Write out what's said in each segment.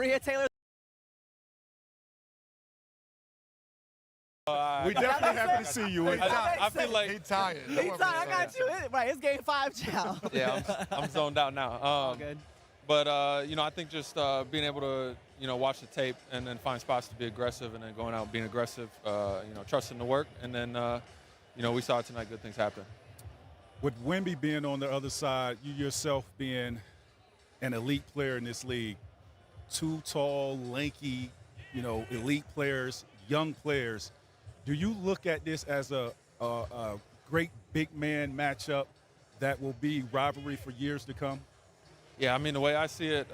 Maria Taylor. We definitely happy to see you. I feel like He's tired. I got you. Right, it's game 5 now. yeah, I'm zoned out now. All good. But I think just being able to watch the tape and then find spots to be aggressive and then going out and being aggressive, trusting the work, and then we saw tonight good things happen. With Wemby being on the other side, you yourself being an elite player in this league, two tall, lanky, elite players, young players. Do you look at this as a great big man matchup that will be rivalry for years to come? Yeah, I mean the way I see it,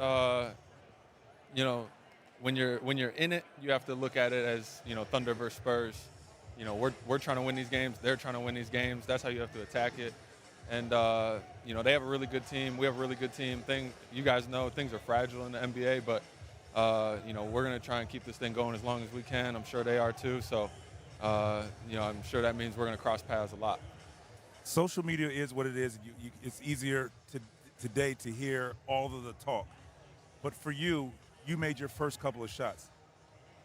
when you're in it, you have to look at it as Thunder versus Spurs. We're trying to win these games. They're trying to win these games. That's how you have to attack it. And they have a really good team. We have a really good team. You guys know things are fragile in the NBA, but we're gonna try and keep this thing going as long as we can. I'm sure they are too. So. I'm sure that means we're going to cross paths a lot. Social media is what it is. It's easier today to hear all of the talk. But for you, you made your first couple of shots.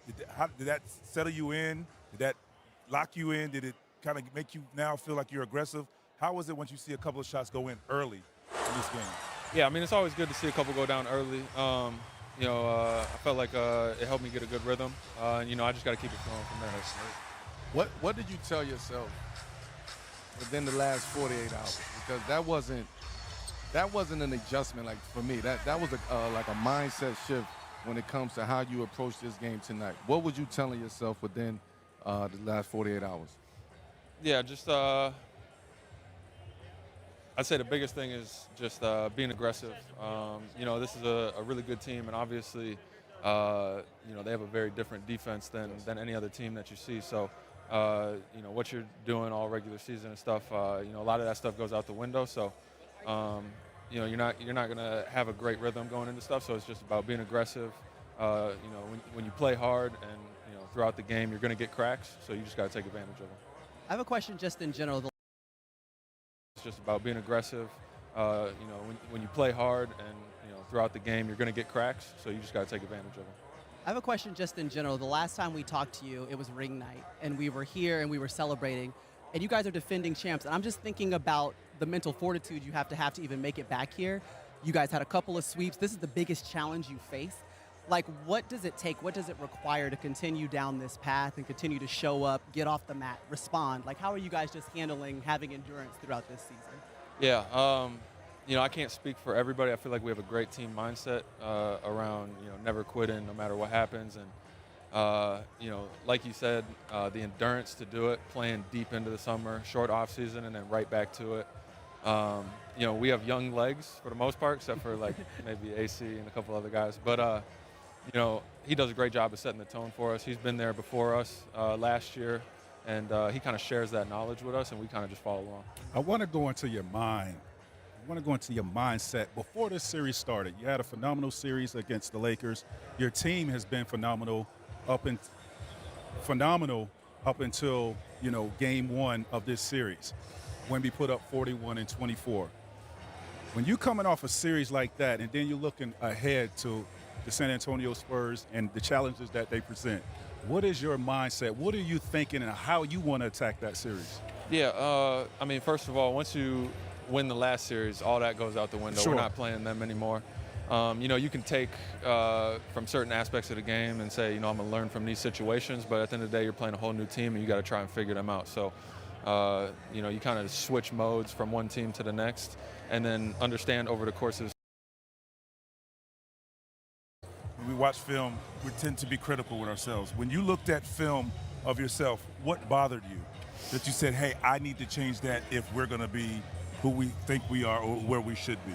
Did that settle you in? Did that lock you in? Did it kind of make you now feel like you're aggressive? How was it once you see a couple of shots go in early in this game? Yeah, I mean, it's always good to see a couple go down early. I felt like it helped me get a good rhythm. I just got to keep it flowing from there. What did you tell yourself within the last 48 hours? Because that wasn't an adjustment like for me. That was like a mindset shift when it comes to how you approach this game tonight. What was you telling yourself within the last 48 hours? Yeah, just I'd say the biggest thing is just being aggressive. This is a really good team, and obviously, they have a very different defense than any other team that you see. So. What you're doing all regular season and stuff, a lot of that stuff goes out the window. So, you're not going to have a great rhythm going into stuff. So it's just about being aggressive. When you play hard and, throughout the game, you're going to get cracks. So you just got to take advantage of them. I have a question just in general. It's just about being aggressive. When you play hard and, throughout the game, you're going to get cracks. So you just got to take advantage of them. I have a question just in general. The last time we talked to you, it was ring night, and we were here and we were celebrating, and you guys are defending champs. And I'm just thinking about the mental fortitude you have to even make it back here. You guys had a couple of sweeps. This is the biggest challenge you face. Like, what does it take? What does it require to continue down this path and continue to show up, get off the mat, respond? Like, how are you guys just handling having endurance throughout this season? Yeah. I can't speak for everybody. I feel like we have a great team mindset around, never quitting no matter what happens. And, like you said, the endurance to do it, playing deep into the summer, short off season, and then right back to it. We have young legs for the most part, except for like maybe AC and a couple other guys. But, he does a great job of setting the tone for us. He's been there before us last year, and he kind of shares that knowledge with us, and we kind of just follow along. I want to go into your mind. I want to go into your mindset. Before this series started, you had a phenomenal series against the Lakers. Your team has been phenomenal up until, game 1 of this series, when we put up 41 and 24. When you're coming off a series like that, and then you're looking ahead to the San Antonio Spurs and the challenges that they present, what is your mindset? What are you thinking, and how you want to attack that series? Yeah, first of all, once you win the last series, all that goes out the window. Sure. We're not playing them anymore. You can take from certain aspects of the game and say, I'm going to learn from these situations, but at the end of the day, you're playing a whole new team, and you got to try and figure them out. So, you kind of switch modes from one team to the next, and then understand over the course of When we watch film, we tend to be critical with ourselves. When you looked at film of yourself, what bothered you? That you said, hey, I need to change that if we're going to be who we think we are or where we should be?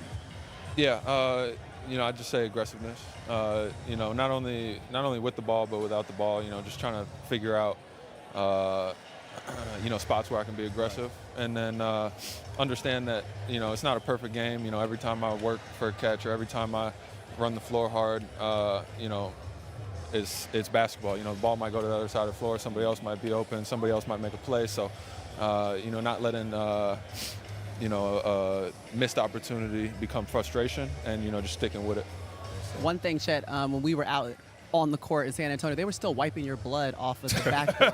Yeah, I'd just say aggressiveness. Not only with the ball, but without the ball. Just trying to figure out, spots where I can be aggressive, and then understand that it's not a perfect game. Every time I work for a catch or every time I run the floor hard, it's basketball. The ball might go to the other side of the floor. Somebody else might be open. Somebody else might make a play. So, not letting missed opportunity become frustration, and just sticking with it. One thing, Chet, when we were out on the court in San Antonio, they were still wiping your blood off of the backboard.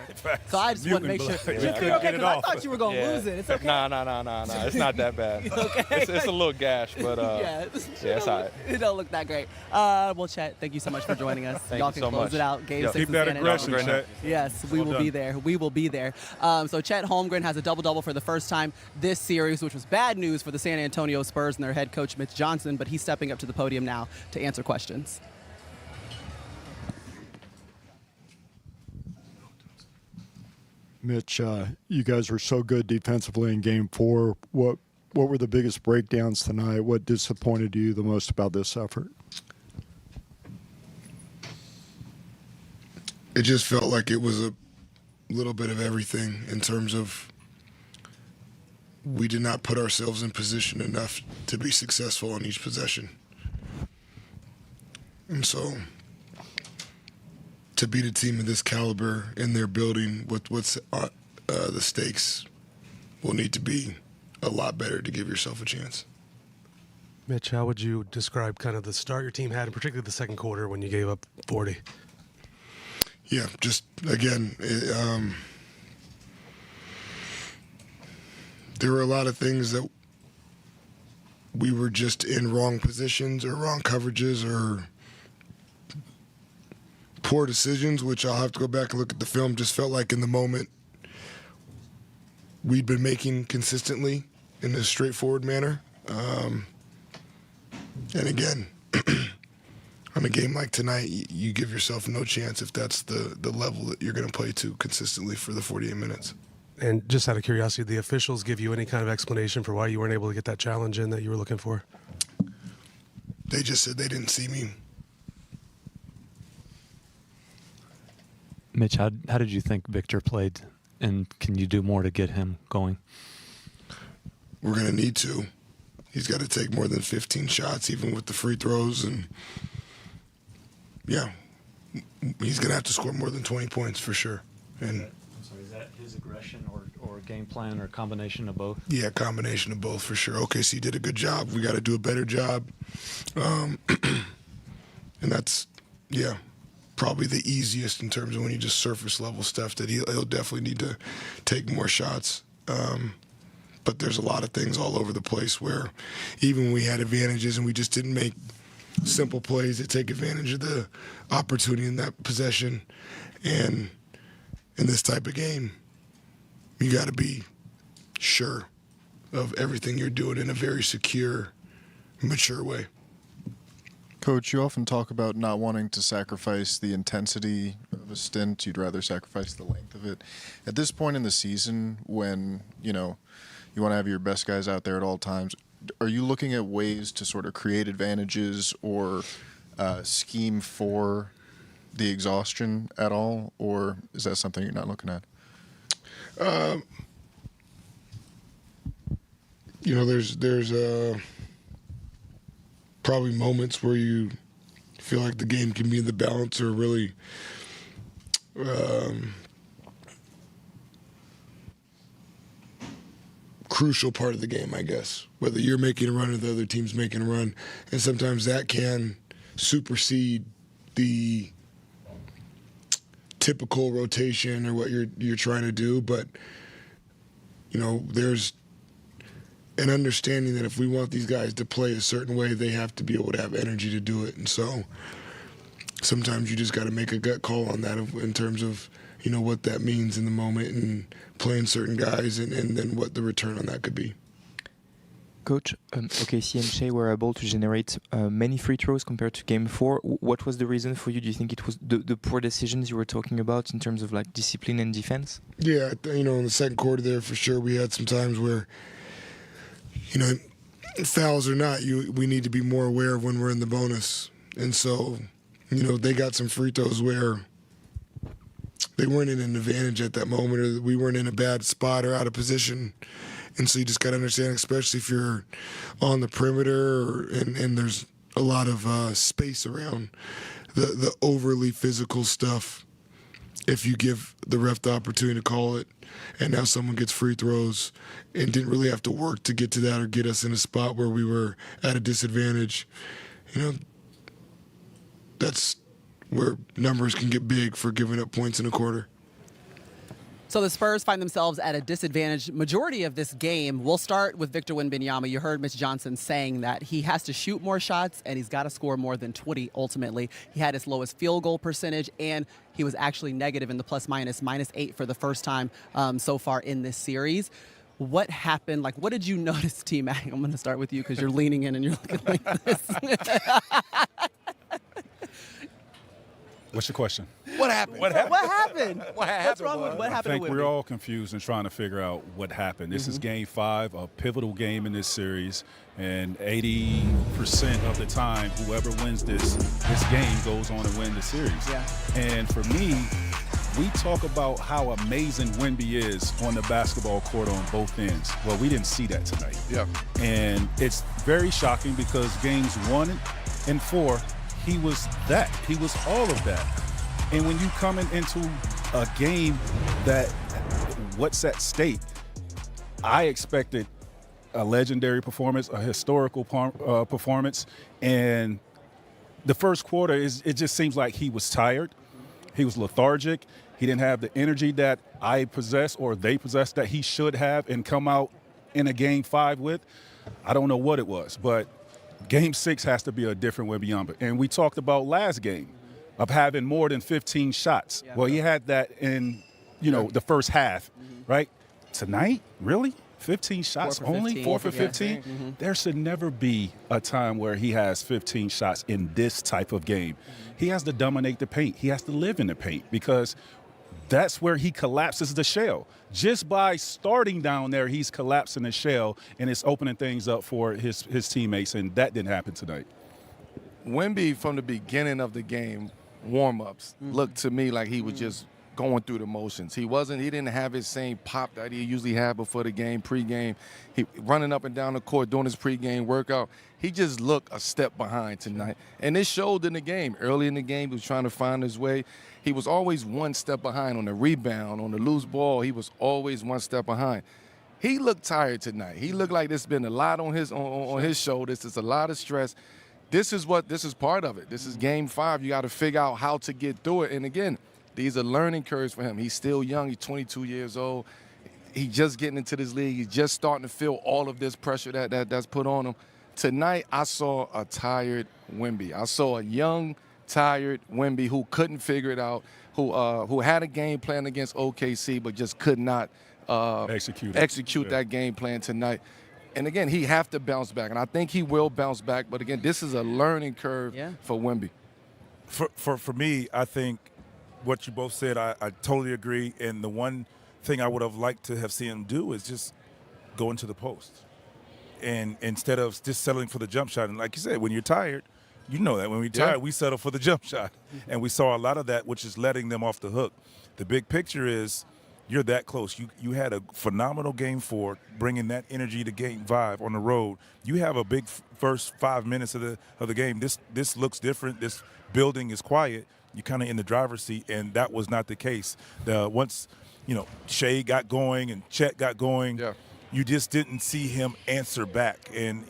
So I just want to make sure. Mutant blood. You Yeah. okay? Get it 'Cause I off. thought you were going to lose it. It's okay. Nah. It's not that bad. Okay. It's a little gash, but Yeah, it's all right. It don't look that great. Well, Chet, thank you so much for joining us. Thank Y'all you can so close much. it out. Game Yep. 6 Keep in that San aggression, Antonio. Chet. Yes, we Well will done. be there. We will be there. So Chet Holmgren has a double-double for the first time this series, which was bad news for the San Antonio Spurs and their head coach, Mitch Johnson, but he's stepping up to the podium now to answer questions. Mitch, you guys were so good defensively in Game 4. What were the biggest breakdowns tonight? What disappointed you the most about this effort? It just felt like it was a little bit of everything in terms of we did not put ourselves in position enough to be successful on each possession. And so to beat a team of this caliber in their building, what's the stakes will need to be a lot better to give yourself a chance. Mitch, how would you describe kind of the start your team had, and particularly the second quarter when you gave up 40? Yeah, just again, there were a lot of things that we were just in wrong positions or wrong coverages or poor decisions, which I'll have to go back and look at the film. Just felt like in the moment we'd been making consistently in a straightforward manner. And again, on a game like tonight, you give yourself no chance if that's the level that you're going to play to consistently for the 48 minutes. And just out of curiosity, did the officials give you any kind of explanation for why you weren't able to get that challenge in that you were looking for? They just said they didn't see me. Mitch, how did you think Victor played, and can you do more to get him going? We're going to need to. He's got to take more than 15 shots, even with the free throws. And, yeah, he's going to have to score more than 20 points for sure. And I'm sorry, is that his aggression or game plan or a combination of both? yeah, combination of both for sure. OKC did a good job. We got to do a better job. And that's, yeah, probably the easiest in terms of when you just surface level stuff that he'll definitely need to take more shots. But there's a lot of things all over the place where even when we had advantages and we just didn't make simple plays that take advantage of the opportunity in that possession. And in this type of game, you got to be sure of everything you're doing in a very secure, mature way. Coach, you often talk about not wanting to sacrifice the intensity of a stint. You'd rather sacrifice the length of it. At this point in the season, when, you want to have your best guys out there at all times, are you looking at ways to sort of create advantages or scheme for the exhaustion at all? Or is that something you're not looking at? There's probably moments where you feel like the game can be in the balance or really crucial part of the game, I guess. Whether you're making a run or the other team's making a run. And sometimes that can supersede the typical rotation or what you're trying to do. But, there's an understanding that if we want these guys to play a certain way, they have to be able to have energy to do it. And so sometimes you just got to make a gut call on that in terms of, what that means in the moment and playing certain guys and then what the return on that could be. Coach, OKC and Shea were able to generate many free throws compared to Game 4. What was the reason for you? Do you think it was the poor decisions you were talking about in terms of like discipline and defense? Yeah, in the second quarter there for sure we had some times where, fouls or not, we need to be more aware of when we're in the bonus. And so, they got some free throws where they weren't in an advantage at that moment or we weren't in a bad spot or out of position. And so you just got to understand, especially if you're on the perimeter and there's a lot of space around, the overly physical stuff, if you give the ref the opportunity to call it and now someone gets free throws and didn't really have to work to get to that or get us in a spot where we were at a disadvantage, that's where numbers can get big for giving up points in a quarter. So the Spurs find themselves at a disadvantage majority of this game. We'll start with Victor Wembanyama. You heard Mitch Johnson saying that he has to shoot more shots and he's got to score more than 20 ultimately. He had his lowest field goal percentage and he was actually negative in the -8 for the first time so far in this series. What happened? Like, what did you notice, T-Mac? I'm going to start with you because you're leaning in and you're looking like this. What's your question? What happened? What happened? What happened? What's wrong with what I happened think to we're Wemby? all confused and trying to figure out what happened. This is Game 5, a pivotal game in this series, and 80% of the time, whoever wins this game goes on to win the series. Yeah. And for me, we talk about how amazing Wemby is on the basketball court on both ends. Well, we didn't see that tonight. Yeah. And it's very shocking because games 1 and 4, he was that. He was all of that. And when you coming into a game that what's at stake, I expected a legendary performance, a historical performance. And the first quarter, it just seems like he was tired. He was lethargic. He didn't have the energy that I possess or they possess that he should have and come out in a Game 5 with. I don't know what it was, but Game 6 has to be a different Wembanyama. And we talked about last game of having more than 15 shots. Yeah. Well, he had that in, the first half, right? Tonight, really? 15 shots 4 for only? 15. 4 for Yeah. 15? There should never be a time where he has 15 shots in this type of game. He has to dominate the paint. He has to live in the paint because that's where he collapses the shell. Just by starting down there, he's collapsing the shell, and it's opening things up for his teammates, and that didn't happen tonight. Wemby, from the beginning of the game, warm-ups, looked to me like he was just going through the motions. He didn't have his same pop that he usually had before the game, pregame. He running up and down the court doing his pregame workout. He just looked a step behind tonight. And it showed in the game. Early in the game, he was trying to find his way. He was always one step behind on the rebound, on the loose ball. He was always one step behind. He looked tired tonight. He looked like there's been a lot on his shoulders. There's a lot of stress. This is part of it. This is Game 5. You got to figure out how to get through it. And again, these are learning curves for him. He's still young. He's 22 years old. He's just getting into this league. He's just starting to feel all of this pressure that's put on him. Tonight, I saw a tired Wemby. I saw a young, tired Wemby who couldn't figure it out, who had a game plan against OKC but just could not execute that game plan tonight. And again, he have to bounce back, and I think he will bounce back. But again, this is a learning curve for Wemby. For me, I think what you both said, I totally agree. And the one thing I would have liked to have seen him do is just go into the post. And instead of just settling for the jump shot. And like you said, when you're tired, you know that when we're tired, we settle for the jump shot. And we saw a lot of that, which is letting them off the hook. The big picture is you're that close. You had a phenomenal Game 4, bringing that energy to Game 5 on the road. You have a big first 5 minutes of the game. This looks different. This building is quiet. You're kind of in the driver's seat, and that was not the case. Once, Shea got going and Chet got going, you just didn't see him answer back. And,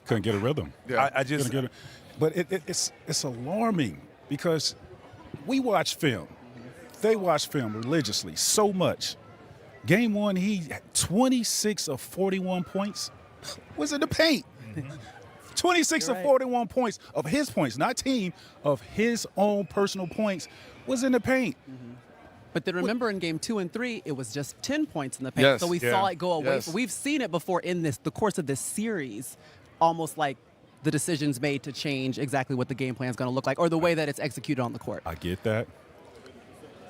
couldn't get a rhythm. Yeah. I just – But it's alarming because we watch film. They watch film religiously so much. Game 1, he had 26 of 41 points was in the paint. 26 of 41 points of his points, not team, of his own personal points was in the paint. But then remember in Game 2 and 3, it was just 10 points in the paint. Yes. So we saw it go away. Yes. We've seen it before in the course of this series, almost like the decisions made to change exactly what the game plan is going to look like or the way that it's executed on the court. I get that,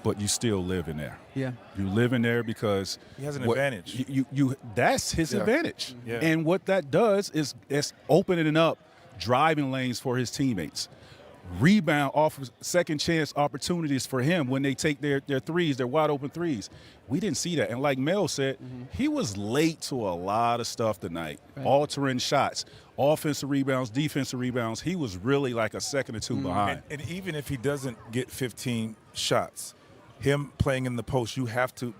but you still live in there. Yeah. You live in there because he has an advantage. You that's his advantage. Yeah. And what that does is it's opening up driving lanes for his teammates. Rebound off of second chance opportunities for him when they take their threes, their wide open threes. We didn't see that. And like Mel said, he was late to a lot of stuff tonight. Right. Altering shots, offensive rebounds, defensive rebounds. He was really like a second or two behind. And even if he doesn't get 15 shots, him playing in the post, you have to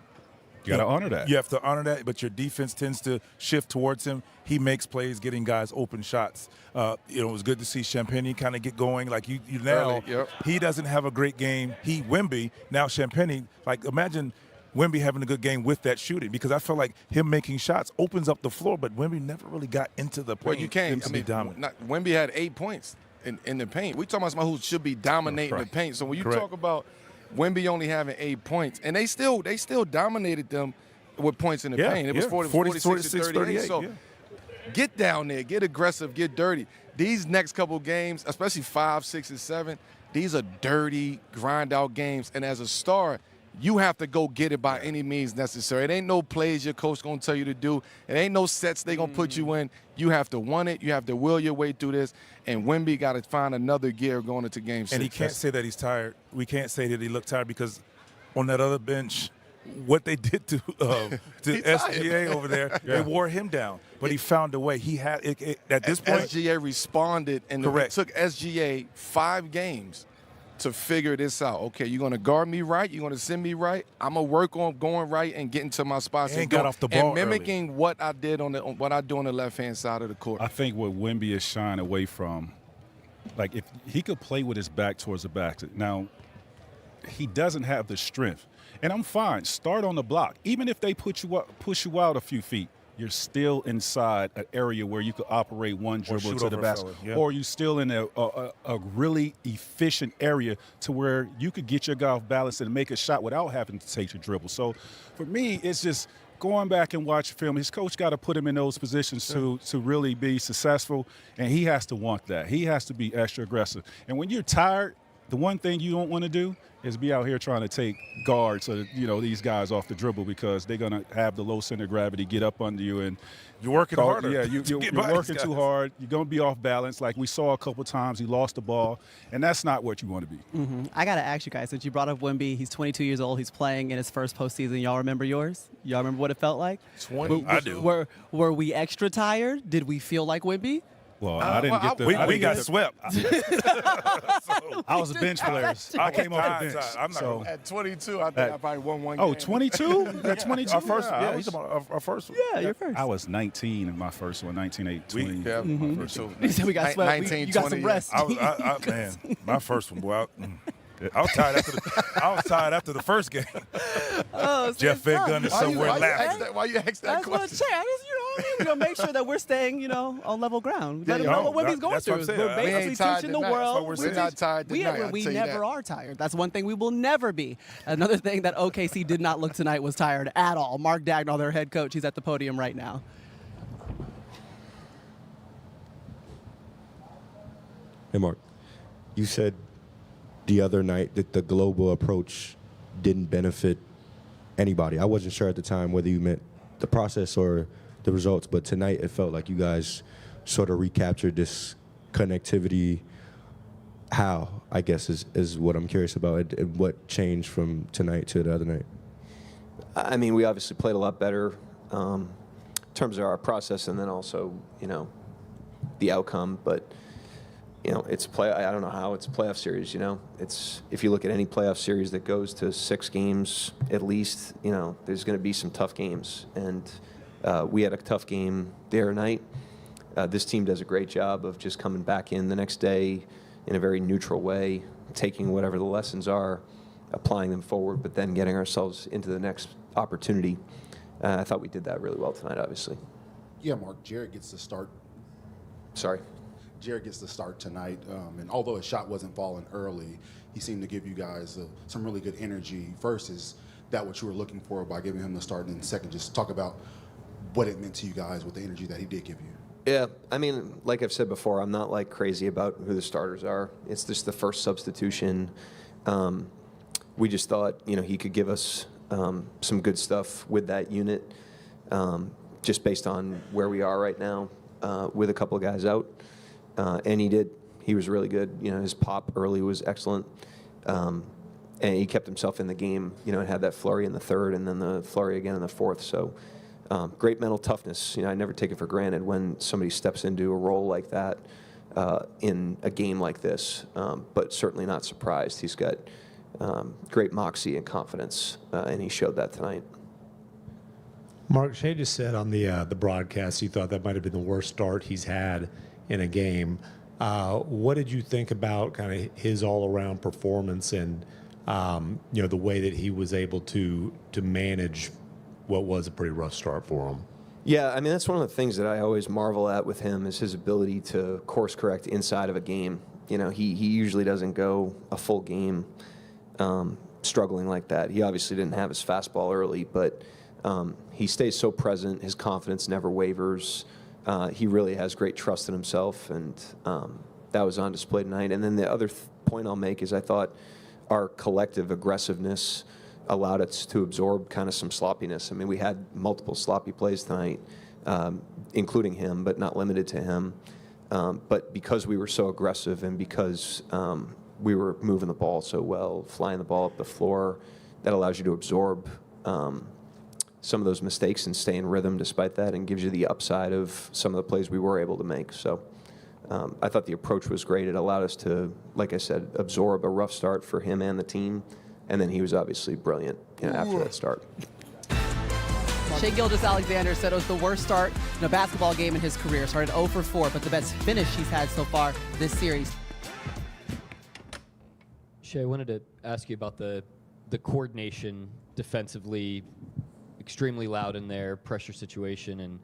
You got to honor that. You have to honor that, but your defense tends to shift towards him. He makes plays, getting guys open shots. It was good to see Champagne kind of get going. Like you now, he doesn't have a great game. Wemby, now Champagne, like imagine Wemby having a good game with that shooting, because I feel like him making shots opens up the floor, but Wemby never really got into the paint. Well, you can't. Wemby had 8 points in the paint. We're talking about somebody who should be dominating the paint. So when you talk about Wemby only having 8 points, and they still dominated them with points in the paint. It was 46 to 38. So get down there, get aggressive, get dirty. These next couple games, especially 5, 6, and 7, these are dirty, grind-out games. And as a star, you have to go get it by any means necessary. It ain't no plays your coach going to tell you to do. It ain't no sets they going to put you in. You have to want it. You have to will your way through this. And Wemby got to find another gear going into game 6. And he can't say that he's tired. We can't say that he looked tired, because on that other bench, what they did to SGA over there, they wore him down. But he found a way. He had at this point. SGA responded, and it took SGA 5 games to figure this out. Okay, you're going to guard me right. You're going to send me right. I'm going to work on going right and getting to my spots. And got off the ball and mimicking what I did what I do on the left-hand side of the court. I think what Wemby is shying away from, like if he could play with his back towards the basket. Now, he doesn't have the strength. And I'm fine. Start on the block. Even if they push you out a few feet, you're still inside an area where you could operate one dribble to the basket. Or you're still in a really efficient area to where you could get your guy off balance and make a shot without having to take your dribble. So for me, it's just going back and watch film. His coach got to put him in those positions to really be successful, and he has to want that. He has to be extra aggressive. And when you're tired, the one thing you don't want to do is be out here trying to take guards or these guys off the dribble, because they're gonna have the low center of gravity get up under you, and you're working harder. Yeah, you're working too hard. You're gonna be off balance. Like we saw a couple times, he lost the ball, and that's not what you want to be. I gotta ask you guys, since you brought up Wemby, he's 22 years old. He's playing in his first postseason. Y'all remember yours? Y'all remember what it felt like? 20. I do. Were we extra tired? Did we feel like Wemby? Well, I didn't get the. We got swept. I was a bench player. I came off the bench. At 22, I think I probably won one game. Oh, 22? At 22? Our first, he's about our first one. Yeah, your first. I was 19 in my first one, 1980. He said we got swept. You got some rest. Man, my first one, boy. I was tired after the first game. Jeff Van Gundy somewhere laughing. Why you ask that question? That's what I'm saying. We're gonna make sure that we're staying, on level ground. Let them know what Wemby's going through. We're basically teaching the world. We're not tired tonight. We never are tired. That's one thing we will never be. Another thing that OKC did not look tonight was tired at all. Mark Dagnall, their head coach, he's at the podium right now. Hey, Mark, you said the other night that the global approach didn't benefit anybody. I wasn't sure at the time whether you meant the process or the results, but tonight it felt like you guys sort of recaptured this connectivity. How, I guess, is what I'm curious about, and what changed from tonight to the other night. I mean, we obviously played a lot better in terms of our process, and then also, the outcome, but it's I don't know how it's a playoff series. It's if you look at any playoff series that goes to 6 games at least, there's going to be some tough games, and we had a tough game the other night. This team does a great job of just coming back in the next day in a very neutral way, taking whatever the lessons are, applying them forward, but then getting ourselves into the next opportunity. I thought we did that really well tonight, obviously. Yeah, Mark, Jared gets to start. Sorry. Jared gets to start tonight, and although his shot wasn't falling early, he seemed to give you guys some really good energy. First, is that what you were looking for by giving him the start? And then second, just talk about what it meant to you guys with the energy that he did give you. Yeah, I mean, like I've said before, I'm not crazy about who the starters are. It's just the first substitution. We just thought, he could give us some good stuff with that unit, just based on where we are right now with a couple of guys out. And he did. He was really good. His pop early was excellent. And he kept himself in the game, and had that flurry in the third and then the flurry again in the fourth. So great mental toughness. I never take it for granted when somebody steps into a role like that in a game like this, but certainly not surprised. He's got great moxie and confidence, and he showed that tonight. Mark, Shea just said on the broadcast he thought that might have been the worst start he's had in a game. What did you think about kind of his all-around performance and the way that he was able to manage what was a pretty rough start for him? Yeah, I mean, that's one of the things that I always marvel at with him is his ability to course correct inside of a game. You know, he usually doesn't go a full game struggling like that. He obviously didn't have his fastball early, but he stays so present. His confidence never wavers. He really has great trust in himself, and that was on display tonight. And then the other point I'll make is I thought our collective aggressiveness allowed us to absorb kind of some sloppiness. I mean, we had multiple sloppy plays tonight, including him, but not limited to him. But because we were so aggressive and because we were moving the ball so well, flying the ball up the floor, that allows you to absorb some of those mistakes and stay in rhythm despite that, and gives you the upside of some of the plays we were able to make. So I thought the approach was great. It allowed us to, like I said, absorb a rough start for him and the team. And then he was obviously brilliant, after that start. Shea Gilgeous-Alexander said it was the worst start in a basketball game in his career. Started 0 for 4, but the best finish he's had so far this series. Shea, I wanted to ask you about the coordination defensively, extremely loud in there, pressure situation, and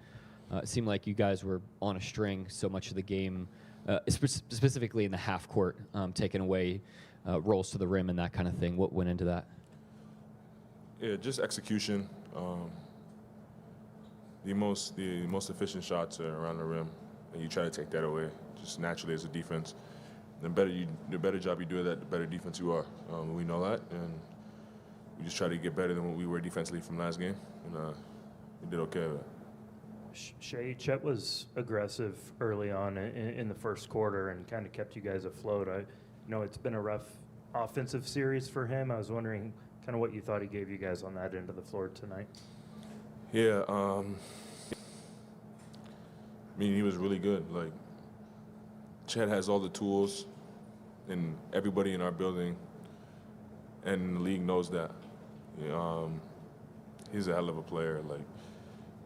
it seemed like you guys were on a string so much of the game, specifically in the half court, taking away rolls to the rim and that kind of thing. What went into that? Yeah, just execution. The most efficient shots are around the rim, and you try to take that away just naturally as a defense. The better job you do of that, the better defense you are. We know that, and we just try to get better than what we were defensively from last game, and we did okay with it. Shea, Chet was aggressive early on in the first quarter and kind of kept you guys afloat. I know it's been a rough offensive series for him. I was wondering kind of what you thought he gave you guys on that end of the floor tonight. Yeah, I mean, he was really good. Like, Chet has all the tools, and everybody in our building and the league knows that. He's a hell of a player. Like,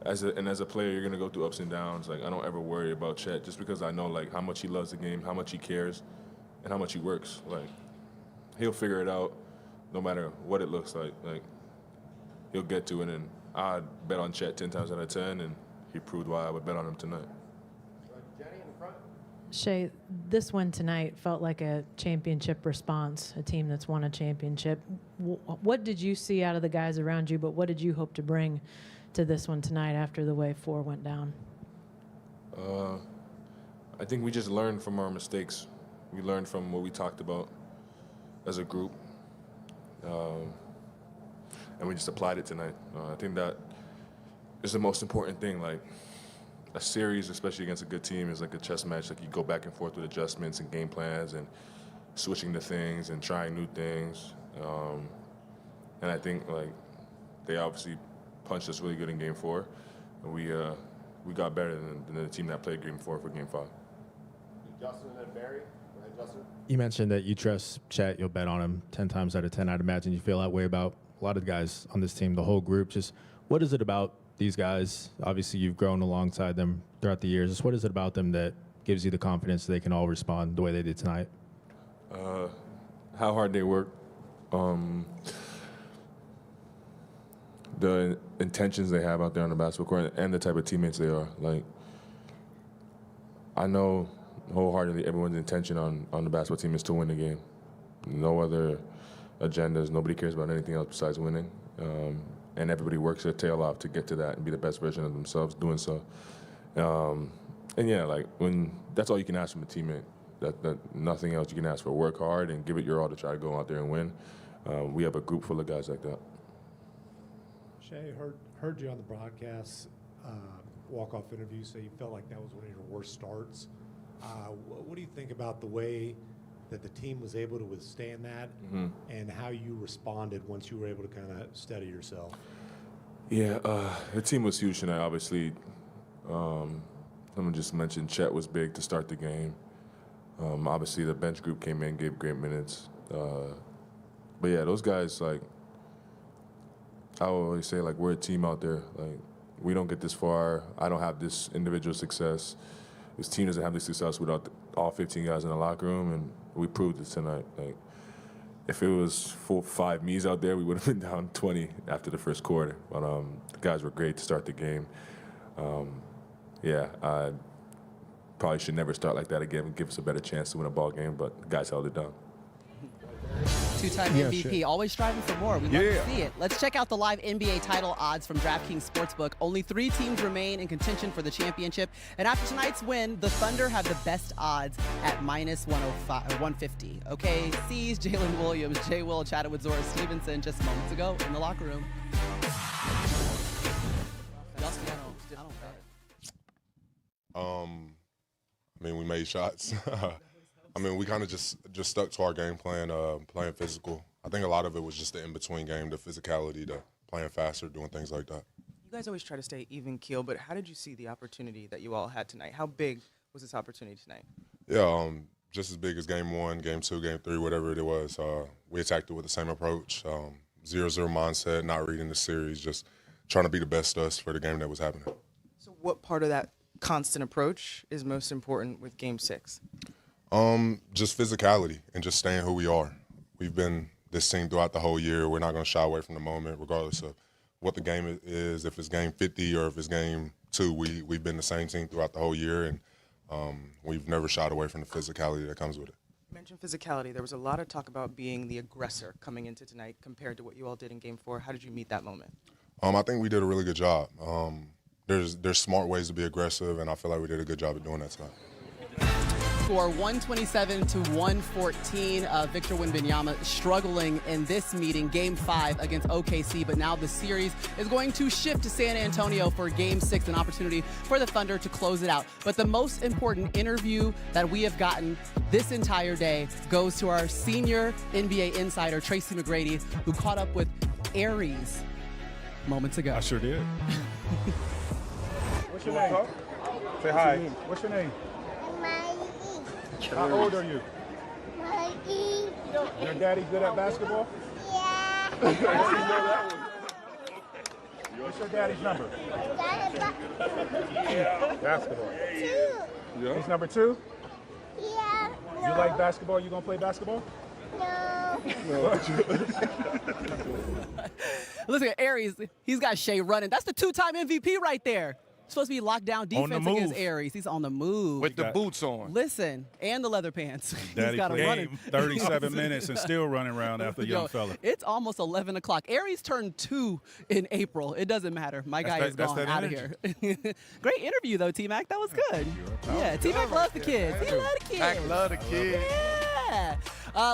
as a player, you're gonna go through ups and downs. Like, I don't ever worry about Chet just because I know like how much he loves the game, how much he cares, and how much he works. Like, he'll figure it out, no matter what it looks like. Like, he'll get to it, and I'd bet on Chet 10 times out of 10, and he proved why I would bet on him tonight. Shea, this win tonight felt like a championship response, a team that's won a championship. What did you see out of the guys around you, but what did you hope to bring to this one tonight after the way 4 went down? I think we just learned from our mistakes. We learned from what we talked about as a group, and we just applied it tonight. I think that is the most important thing. Like, a series, especially against a good team, is like a chess match. Like, you go back and forth with adjustments and game plans and switching to things and trying new things. And I think like they obviously punched us really good in Game 4, and we got better than the team that played Game 4 for Game 5. Justin and then Barry. Go ahead, Justin. You mentioned that you trust Chet. You'll bet on him 10 times out of 10. I'd imagine you feel that way about a lot of the guys on this team, the whole group. Just what is it about these guys? Obviously, you've grown alongside them throughout the years. Just what is it about them that gives you the confidence they can all respond the way they did tonight? How hard they work. The intentions they have out there on the basketball court, and the type of teammates they are. Like, I know wholeheartedly everyone's intention on the basketball team is to win the game. No other agendas. Nobody cares about anything else besides winning. And everybody works their tail off to get to that and be the best version of themselves doing so. And yeah, like, when that's all you can ask from a teammate. That nothing else you can ask for. Work hard and give it your all to try to go out there and win. We have a group full of guys like that. Shea, heard you on the broadcast walk-off interview say you felt like that was one of your worst starts. What do you think about the way that the team was able to withstand that, and how you responded once you were able to kind of steady yourself? Yeah, the team was huge tonight, obviously. Someone just mentioned Chet was big to start the game. Obviously, the bench group came in, gave great minutes. But yeah, those guys, like, I always say, like, we're a team out there. Like, we don't get this far. I don't have this individual success. This team doesn't have this success without all 15 guys in the locker room, and we proved it tonight. Like, if it was 4-5 me's out there, we would have been down 20 after the first quarter. But the guys were great to start the game. I probably should never start like that again. Give us a better chance to win a ball game, but the guys held it down. Two-time MVP, always striving for more. We love to see it. Let's check out the live NBA title odds from DraftKings Sportsbook. Only 3 teams remain in contention for the championship. And after tonight's win, the Thunder have the best odds at minus 150. OKC's Jalen Williams, Jay Will chatted with Zora Stevenson just moments ago in the locker room. I mean, we made shots. I mean, we kind of just stuck to our game plan, playing physical. I think a lot of it was just the in-between game, the physicality, the playing faster, doing things like that. You guys always try to stay even keel, but how did you see the opportunity that you all had tonight? How big was this opportunity tonight? Yeah, just as big as game 1, game 2, game 3, whatever it was. We attacked it with the same approach, 0-0 mindset, not reading the series, just trying to be the best us for the game that was happening. So what part of that constant approach is most important with Game 6? Just physicality and just staying who we are. We've been this team throughout the whole year. We're not going to shy away from the moment, regardless of what the game is. If it's game 50 or if it's game 2, we've been the same team throughout the whole year, and we've never shied away from the physicality that comes with it. You mentioned physicality. There was a lot of talk about being the aggressor coming into tonight compared to what you all did in Game 4. How did you meet that moment? I think we did a really good job. There's smart ways to be aggressive, and I feel like we did a good job of doing that tonight. Score 127 to 114. Victor Wembanyama struggling in this meeting, Game 5 against OKC, but now the series is going to shift to San Antonio for Game 6, an opportunity for the Thunder to close it out. But the most important interview that we have gotten this entire day goes to our senior NBA insider, Tracy McGrady, who caught up with Aries moments ago. I sure did. What's your name? Say hi. What's your name? How old are you? Your daddy good at basketball? Yeah. What's your daddy's number? Basketball. 2. He's number 2? Yeah. You like basketball? You gonna play basketball? No. Listen at Aries. He's got Shea running. That's the 2-time MVP right there. Supposed to be lockdown defense against Aries. He's on the move. With the boots on. Listen, and the leather pants. Daddy He's got him running. 37 minutes and still running around after a young fella. It's almost 11 o'clock. Aries turned 2 in April. It doesn't matter. My guy is gone out of here. Great interview, though, T-Mac. That was good. Yeah, T-Mac loves the kids. He loves the kids. Mac love the kids. Yeah.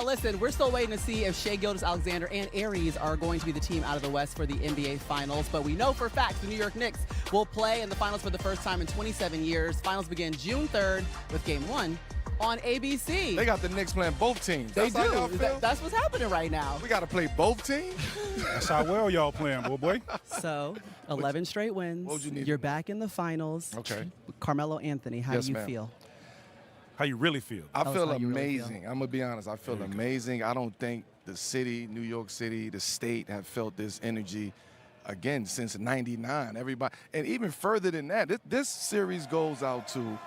Listen, we're still waiting to see if Shai Gilgeous-Alexander and Aries are going to be the team out of the West for the NBA Finals. But we know for a fact the New York Knicks will play in the Finals for the first time in 27 years. Finals begin June 3rd with Game 1 on ABC. They got the Knicks playing both teams. They That's do. how y'all feel? That's what's happening right now. We got to play both teams? That's how well y'all playing, boy. So, 11 straight wins. What would you need? You're back in the Finals. Okay. Carmelo Anthony, how Yes, do you ma'am. feel? How you really feel? I Tell us feel how you really amazing. I'm going to be honest. I feel amazing. I don't think the city, New York City, the state have felt this energy, again, since 99. Everybody, and even further than that, this series goes out to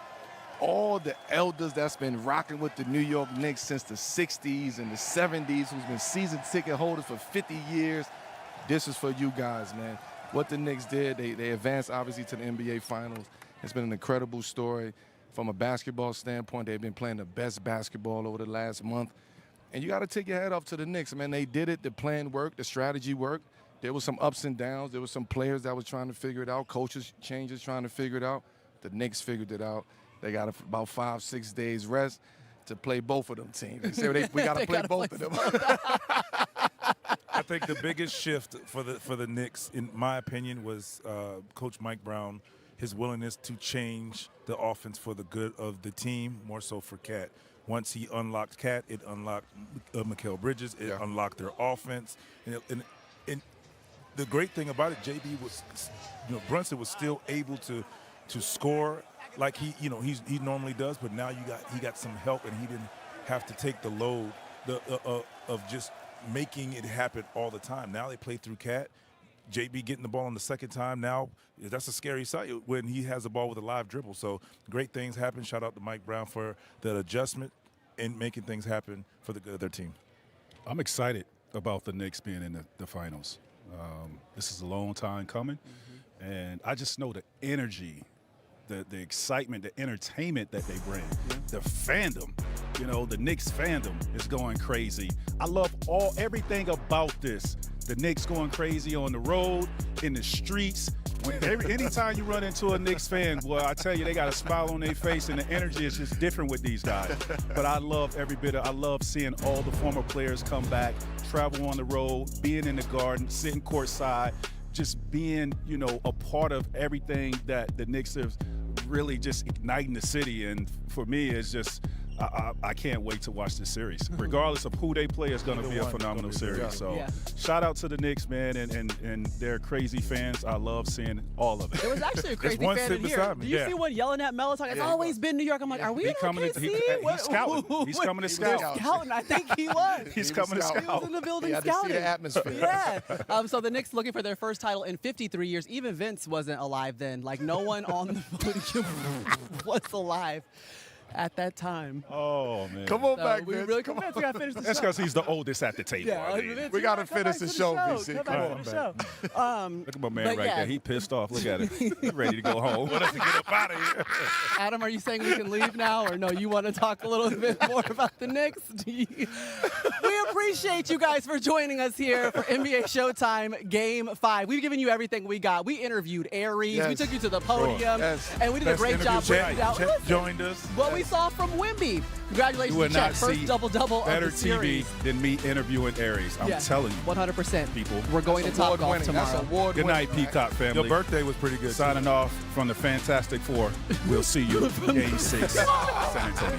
all the elders that's been rocking with the New York Knicks since the 60s and the 70s, who's been season ticket holders for 50 years. This is for you guys, man. What the Knicks did, they advanced, obviously, to the NBA Finals. It's been an incredible story. From a basketball standpoint, they've been playing the best basketball over the last month. And you got to take your hat off to the Knicks. Man, they did it. The plan worked. The strategy worked. There was some ups and downs. There was some players that was trying to figure it out. Coaches, changes trying to figure it out. The Knicks figured it out. They got about 5-6 days rest to play both of them teams. They said we got to play both of them. I think the biggest shift for the Knicks, in my opinion, was Coach Mike Brown, his willingness to change the offense for the good of the team, more so for Cat. Once he unlocked Cat, it unlocked Mikal Bridges. It unlocked their offense. And the great thing about it, JB was, Brunson was still able to score like he normally does, but now he got some help, and he didn't have to take the load of just making it happen all the time. Now they play through Cat. JB getting the ball on the second time now, that's a scary sight when he has the ball with a live dribble. So great things happen. Shout out to Mike Brown for that adjustment and making things happen for the good of their team. I'm excited about the Knicks being in the finals. This is a long time coming, and I just know the energy, the excitement, the entertainment that they bring, the fandom. You know, the Knicks fandom is going crazy. I love everything about this. The Knicks going crazy on the road, in the streets. Anytime you run into a Knicks fan, boy, I tell you, they got a smile on their face, and the energy is just different with these guys. But I love every bit of. I love seeing all the former players come back, travel on the road, being in the Garden, sitting courtside, just being, you know, a part of everything that the Knicks have really just igniting the city. And for me, it's just. I can't wait to watch this series. Regardless of who they play, it's going to be a phenomenal series. So shout out to the Knicks, man, and their crazy fans. I love seeing all of it. There was actually a crazy fan in here. Do you see one yelling at Melo talking, it's always been New York? I'm like, are we in OKC? He's scouting. He's coming to scout. Scouting, I think he was. He's coming to scout. He was in the building to scouting. see the atmosphere. Yeah. So the Knicks looking for their first title in 53 years. Even Vince wasn't alive then. Like, no one on the podium was alive at that time. Oh, man. Come on back, we Vince. really convinced. We got to finish the show. That's because he's the oldest at the table. Yeah, Vince, we got to finish the show, VC. Come on, back. Look at my man right there. He pissed off. Look at him. He's ready to go home. Want us to get up out of here. Adam, are you saying we can leave now, or no, you want to talk a little bit more about the Knicks? We appreciate you guys for joining us here for NBA Showtime Game 5. We've given you everything we got. We interviewed Aries. Yes. We took you to the podium, and we did Best a great job breaking down. Chet joined us. What we saw from Wemby. Congratulations, You will Chet. not First see double-double of better the series. TV than me interviewing Aries. I'm telling you. 100%. People. We're going to Top Golf tomorrow. Good night, Peacock family. Your birthday was pretty good. Signing off from the Fantastic Four. We'll see you in Game 6, San Antonio.